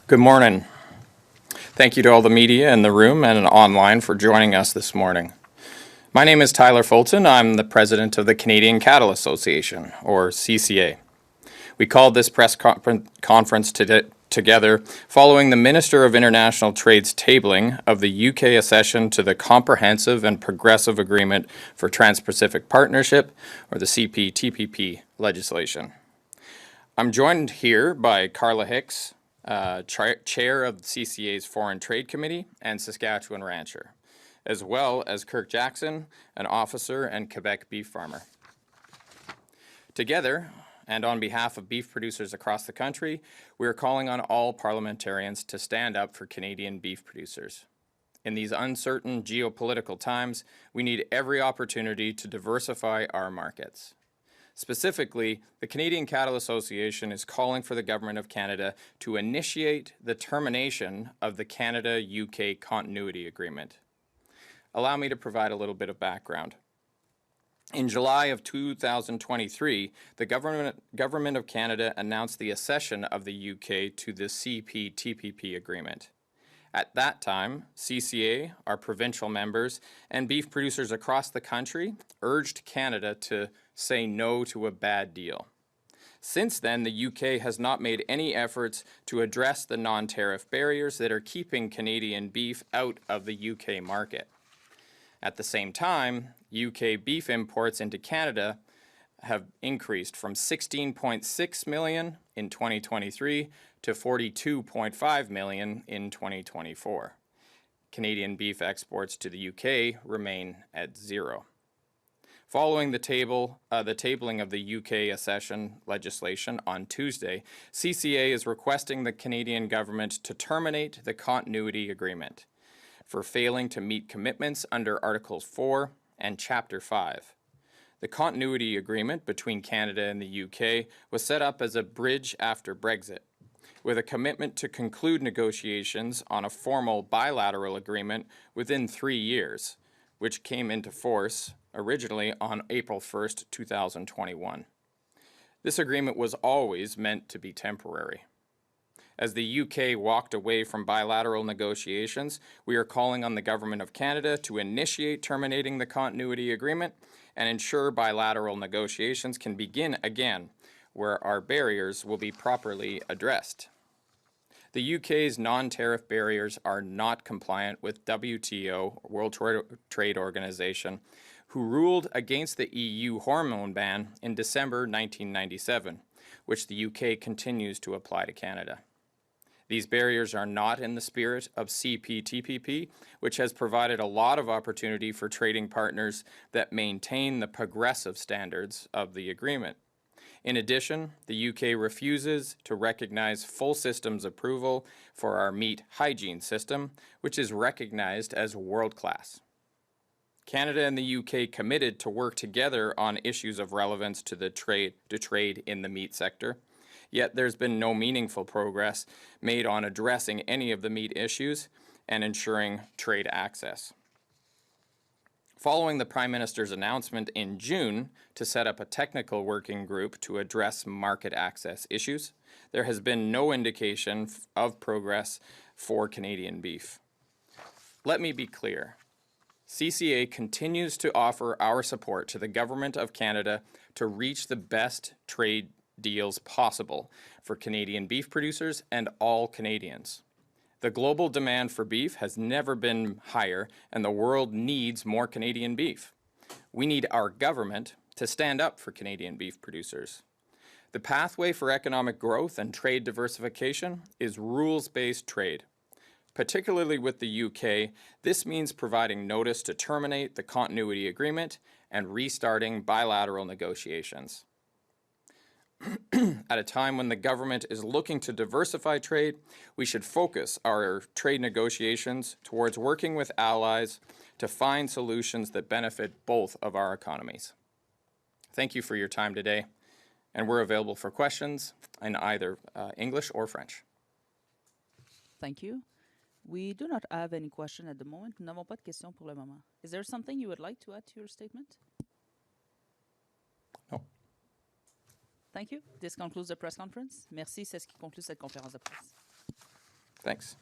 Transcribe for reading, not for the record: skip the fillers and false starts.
Good morning. Thank you to all the media in the room and online for joining us this morning. My name is Tyler Fulton. I'm the president of the Canadian Cattle Association, or CCA. We called this press conference together following the Minister of International Trade's tabling of the UK accession to the Comprehensive and Progressive Agreement for Trans-Pacific Partnership, or the CPTPP legislation. I'm joined here by Carla Hicks, chair of the CCA's Foreign Trade Committee and Saskatchewan rancher, as well as Kirk Jackson, an officer and Quebec beef farmer. Together, and on behalf of beef producers across the country, we are calling on all parliamentarians to stand up for Canadian beef producers. In these uncertain geopolitical times, we need every opportunity to diversify our markets. Specifically, the Canadian Cattle Association is calling for the Government of Canada to initiate the termination of the Canada-UK Continuity Agreement. Allow me to provide a little bit of background. In July of 2023, the Government of Canada announced the accession of the UK to the CPTPP agreement. At that time, CCA, our provincial members, and beef producers across the country urged Canada to say no to a bad deal. Since then, the UK has not made any efforts to address the non-tariff barriers that are keeping Canadian beef out of the UK market. At the same time, UK beef imports into Canada have increased from 16.6 million in 2023 to 42.5 million in 2024. Canadian beef exports to the UK remain at zero. Following the tabling of the UK accession legislation on Tuesday, CCA is requesting the Canadian government to terminate the continuity agreement for failing to meet commitments under Articles 4 and Chapter 5. The continuity agreement between Canada and the UK was set up as a bridge after Brexit, with a commitment to conclude negotiations on a formal bilateral agreement within 3 years, which came into force originally on April 1st, 2021. This agreement was always meant to be temporary. As the UK walked away from bilateral negotiations, we are calling on the Government of Canada to initiate terminating the continuity agreement and ensure bilateral negotiations can begin again, where our barriers will be properly addressed. The UK's non-tariff barriers are not compliant with WTO, World Trade Organization, who ruled against the EU hormone ban in December 1997, which the UK continues to apply to Canada. These barriers are not in the spirit of CPTPP, which has provided a lot of opportunity for trading partners that maintain the progressive standards of the agreement. In addition, the UK refuses to recognize full systems approval for our meat hygiene system, which is recognized as world-class. Canada and the UK committed to work together on issues of relevance to the trade in the meat sector. Yet there's been no meaningful progress made on addressing any of the meat issues and ensuring trade access. Following the Prime Minister's announcement in June to set up a technical working group to address market access issues, there has been no indication of progress for Canadian beef. Let me be clear. CCA continues to offer our support to the Government of Canada to reach the best trade deals possible for Canadian beef producers and all Canadians. The global demand for beef has never been higher, and the world needs more Canadian beef. We need our government to stand up for Canadian beef producers. The pathway for economic growth and trade diversification is rules-based trade. Particularly with the UK, this means providing notice to terminate the continuity agreement and restarting bilateral negotiations. At a time when the government is looking to diversify trade, we should focus our trade negotiations towards working with allies to find solutions that benefit both of our economies. Thank you for your time today, and we're available for questions in either English or French. Thank you. We do not have any question at the moment. Nous n'avons pas de questions pour le moment. Is there something you would like to add to your statement? No. Thank you. This concludes the press conference. Merci, c'est ce qui conclut cette conférence de presse. Thanks.